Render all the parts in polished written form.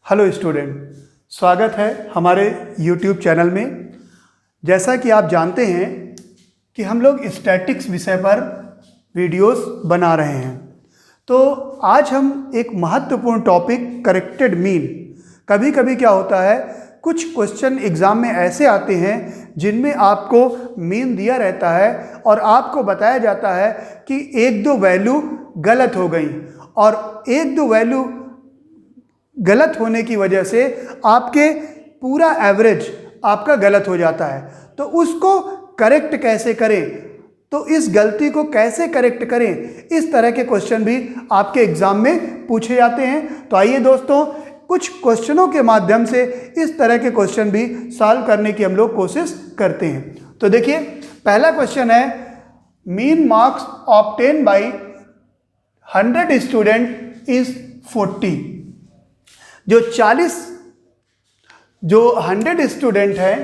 Hello student, स्वागत है हमारे YouTube चैनल में। जैसा कि आप जानते हैं कि हम लोग स्टैटिक्स विषय पर वीडियोस बना रहे हैं, तो आज हम एक महत्वपूर्ण टॉपिक करेक्टेड मीन। कभी कभी क्या होता है, कुछ क्वेश्चन एग्ज़ाम में ऐसे आते हैं जिनमें आपको मीन दिया रहता है और आपको बताया जाता है कि एक दो वैल्यू गलत हो गई, और एक दो वैल्यू गलत होने की वजह से आपके पूरा एवरेज आपका गलत हो जाता है। तो उसको करेक्ट कैसे करें, तो इस गलती को कैसे करेक्ट करें, इस तरह के क्वेश्चन भी आपके एग्जाम में पूछे जाते हैं। तो आइए दोस्तों, कुछ क्वेश्चनों के माध्यम से इस तरह के क्वेश्चन भी सॉल्व करने की हम लोग कोशिश करते हैं। तो देखिए, पहला क्वेश्चन है, mean marks obtain bye 100 student is 40। जो 100 स्टूडेंट हैं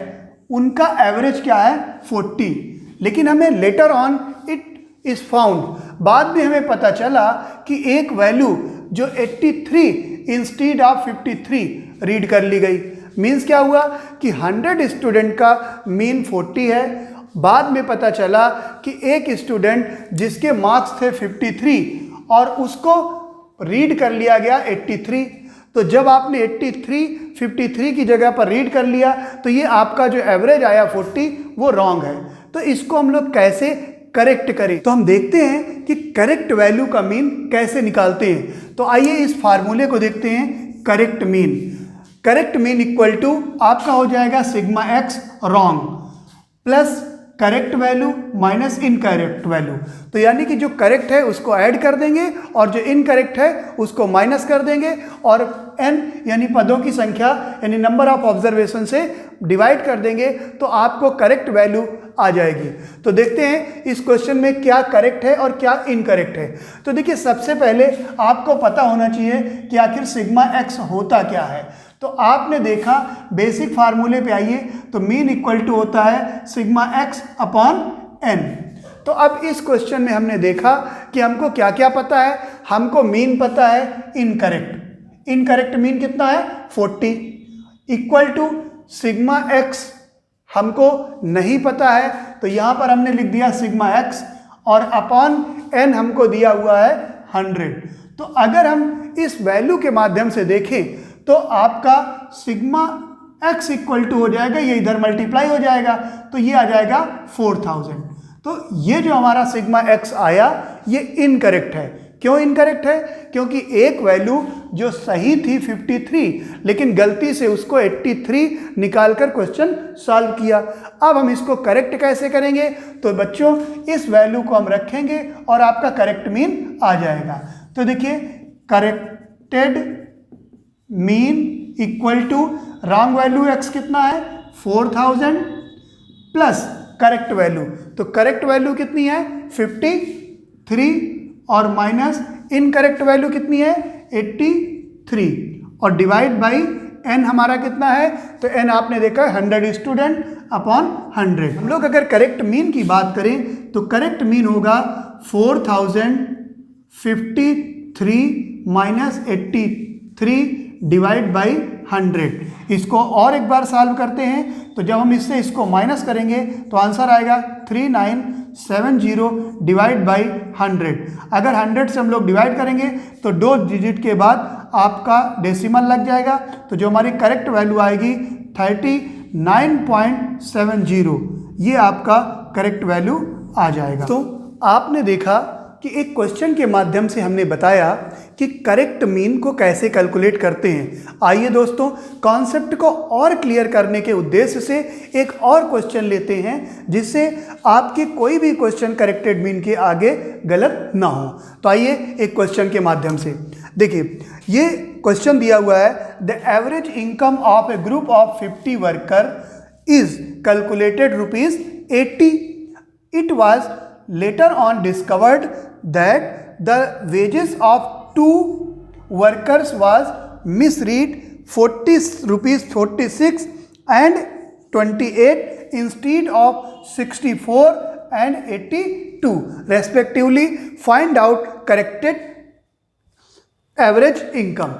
उनका एवरेज क्या है, 40। लेकिन हमें later on it is found, बाद में हमें पता चला कि एक वैल्यू जो 83 इंस्टीड ऑफ 53 रीड कर ली गई। मीन्स क्या हुआ कि 100 स्टूडेंट का मीन 40 है। बाद में पता चला कि एक स्टूडेंट जिसके मार्क्स थे 53 और उसको रीड कर लिया गया 83। तो जब आपने 53 की जगह पर रीड कर लिया तो ये आपका जो एवरेज आया 40 वो रॉन्ग है। तो इसको हम लोग कैसे करेक्ट करें, तो हम देखते हैं कि करेक्ट वैल्यू का मीन कैसे निकालते हैं। तो आइए इस फार्मूले को देखते हैं। करेक्ट मीन इक्वल टू आपका हो जाएगा sigma x wrong plus correct value minus incorrect value. तो यानी कि जो करेक्ट है उसको ऐड कर देंगे और जो इनकरेक्ट है उसको माइनस कर देंगे, और n यानी पदों की संख्या यानी नंबर ऑफ ऑब्जर्वेशन से डिवाइड कर देंगे, तो आपको करेक्ट वैल्यू आ जाएगी। तो देखते हैं इस क्वेश्चन में क्या करेक्ट है और क्या इनकरेक्ट है। तो देखिए, सबसे पहले आपको पता होना चाहिए कि आखिर सिग्मा एक्स होता क्या है। तो आपने देखा, बेसिक फार्मूले पे आइए, तो मीन इक्वल टू होता है सिग्मा एक्स अपॉन एन। तो अब इस क्वेश्चन में हमने देखा कि हमको क्या क्या पता है। हमको मीन पता है इनकरेक्ट मीन कितना है, 40 इक्वल टू सिग्मा एक्स हमको नहीं पता है, तो यहाँ पर हमने लिख दिया सिग्मा एक्स, और अपॉन एन हमको दिया हुआ है 100। तो अगर हम इस वैल्यू के माध्यम से देखें तो आपका सिग्मा एक्स इक्वल टू हो जाएगा, ये इधर मल्टीप्लाई हो जाएगा, तो ये आ जाएगा 4000। तो ये जो हमारा सिग्मा एक्स आया ये इनकरेक्ट है। क्यों इनकरेक्ट है? क्योंकि एक वैल्यू जो सही थी 53, लेकिन गलती से उसको 83 निकालकर क्वेश्चन सॉल्व किया। अब हम इसको करेक्ट कैसे करेंगे? तो बच्चों, इस वैल्यू को हम रखेंगे और आपका करेक्ट मीन आ जाएगा। तो देखिए, corrected mean equal to wrong value X कितना है, 4000 प्लस करेक्ट वैल्यू। तो करेक्ट वैल्यू कितनी है, 53, और माइनस इनकरेक्ट वैल्यू कितनी है, 83, और डिवाइड बाई एन हमारा कितना है, तो एन आपने देखा 100 स्टूडेंट अपॉन 100। हम लोग अगर करेक्ट मीन की बात करें तो करेक्ट मीन होगा 4053 माइनस 83 डिवाइड बाई 100। इसको और एक बार सॉल्व करते हैं, तो जब हम इससे इसको माइनस करेंगे तो आंसर आएगा 3970 डिवाइड बाई 100। अगर 100 से हम लोग डिवाइड करेंगे तो 2 डिजिट के बाद आपका डेसिमल लग जाएगा, तो जो हमारी करेक्ट वैल्यू आएगी 39.70, ये आपका करेक्ट वैल्यू आ जाएगा। तो आपने देखा कि एक क्वेश्चन के माध्यम से हमने बताया कि करेक्ट मीन को कैसे कैलकुलेट करते हैं। आइए दोस्तों, कॉन्सेप्ट को और क्लियर करने के उद्देश्य से एक और क्वेश्चन लेते हैं, जिससे आपके कोई भी क्वेश्चन करेक्टेड मीन के आगे गलत ना हो। तो आइए एक क्वेश्चन के माध्यम से देखिए, ये क्वेश्चन दिया हुआ है, the average income of A group of 50 worker is calculated ₹80। It was later on discovered that the wages of 2 workers was misread ₹46 and 28 instead of 64 and 82 respectively. Find out corrected average income.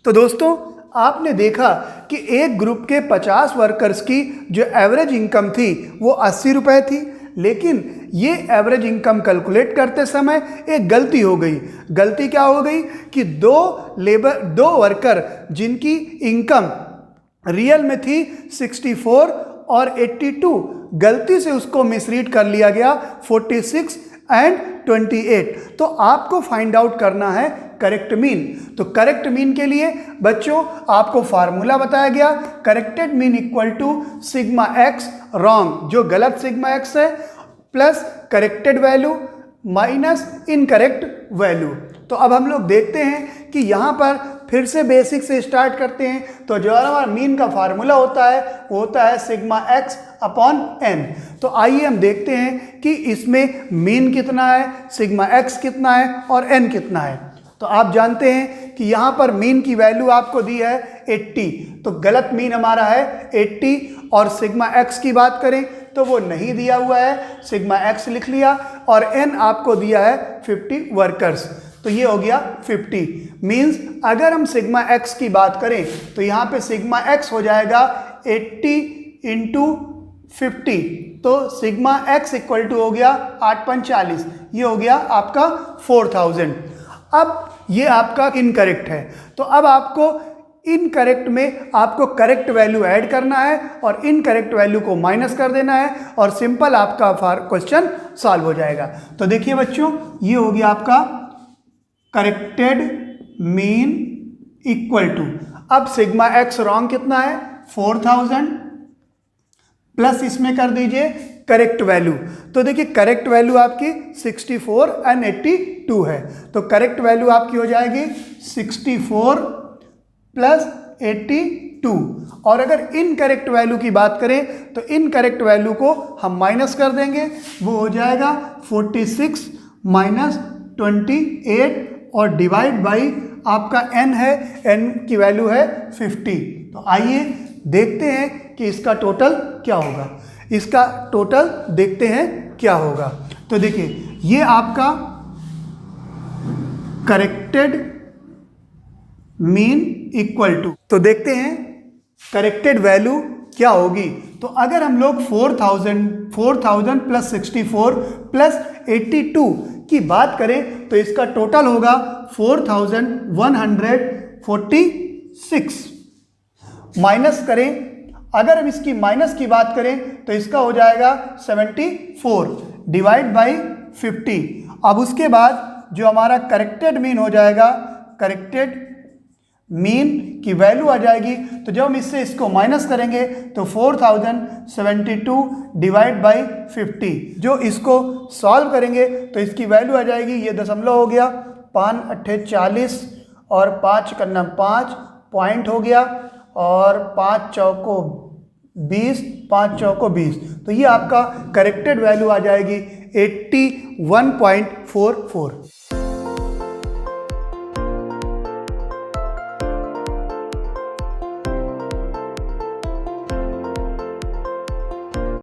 तो दोस्तों, आपने देखा कि एक group के 50 workers की जो average income थी वो 80 रुपये थी, लेकिन ये एवरेज इनकम कैलकुलेट करते समय एक गलती हो गई। गलती क्या हो गई कि दो वर्कर जिनकी इनकम रियल में थी 64 और 82, गलती से उसको मिसरीड कर लिया गया 46 एंड 28। तो आपको फाइंड आउट करना है करेक्ट मीन। तो करेक्ट मीन के लिए बच्चों आपको फार्मूला बताया गया, corrected mean equal to sigma x wrong, जो गलत सिग्मा एक्स है, plus corrected value minus incorrect value. तो अब हम लोग देखते हैं कि यहाँ पर फिर से बेसिक से स्टार्ट करते हैं। तो जो हमारा मीन का फार्मूला होता है वो होता है सिग्मा एक्स अपॉन एन। तो आइए हम देखते हैं कि इसमें मीन कितना है, सिग्मा एक्स कितना है और एन कितना है। तो आप जानते हैं कि यहाँ पर मीन की वैल्यू आपको दी है 80, तो गलत मीन हमारा है 80। और सिग्मा एक्स की बात करें तो वो नहीं दिया हुआ है, सिग्मा एक्स लिख लिया, और एन आपको दिया है 50 वर्कर्स, तो ये हो गया 50। मीन्स अगर हम सिग्मा एक्स की बात करें तो यहाँ पे सिग्मा एक्स हो जाएगा 80 इंटू 50, तो सिग्मा एक्स इक्वल टू हो गया 8.40, ये हो गया आपका 4000। अब ये आपका इनकरेक्ट है, तो अब आपको इनकरेक्ट में आपको करेक्ट वैल्यू ऐड करना है और इनकरेक्ट वैल्यू को माइनस कर देना है और सिंपल आपका क्वेश्चन सॉल्व हो जाएगा। तो देखिए बच्चों, ये हो गया आपका करेक्टेड मीन इक्वल टू, अब सिग्मा एक्स रॉन्ग कितना है 4000, प्लस इसमें कर दीजिए करेक्ट वैल्यू। तो देखिए करेक्ट वैल्यू आपकी 64 एंड 82 है, तो करेक्ट वैल्यू आपकी हो जाएगी 64 प्लस 82। और अगर इनकरेक्ट वैल्यू की बात करें तो इनकरेक्ट वैल्यू को हम माइनस कर देंगे, वो हो जाएगा 46 माइनस 28 और डिवाइड बाई आपका n है, n की वैल्यू है 50। तो आइए देखते हैं कि इसका टोटल क्या होगा, इसका टोटल देखते हैं क्या होगा। तो देखिए ये आपका करेक्टेड मीन इक्वल टू, तो देखते हैं करेक्टेड वैल्यू क्या होगी। तो अगर हम लोग 4000 प्लस 64 प्लस 82 की बात करें तो इसका टोटल होगा 4146। माइनस करें, अगर हम इसकी माइनस की बात करें तो इसका हो जाएगा 74 डिवाइड बाई 50। अब उसके बाद जो हमारा करेक्टेड मीन हो जाएगा, करेक्टेड मीन की वैल्यू आ जाएगी, तो जब हम इससे इसको माइनस करेंगे तो 4072 डिवाइड बाई 50। जो इसको सॉल्व करेंगे तो इसकी वैल्यू आ जाएगी, ये दशमलव हो गया 5 8 40 और 5 करना 5 पॉइंट हो गया और 5 चौको 20, 5 चौको 20, तो ये आपका करेक्टेड वैल्यू आ जाएगी 81.44।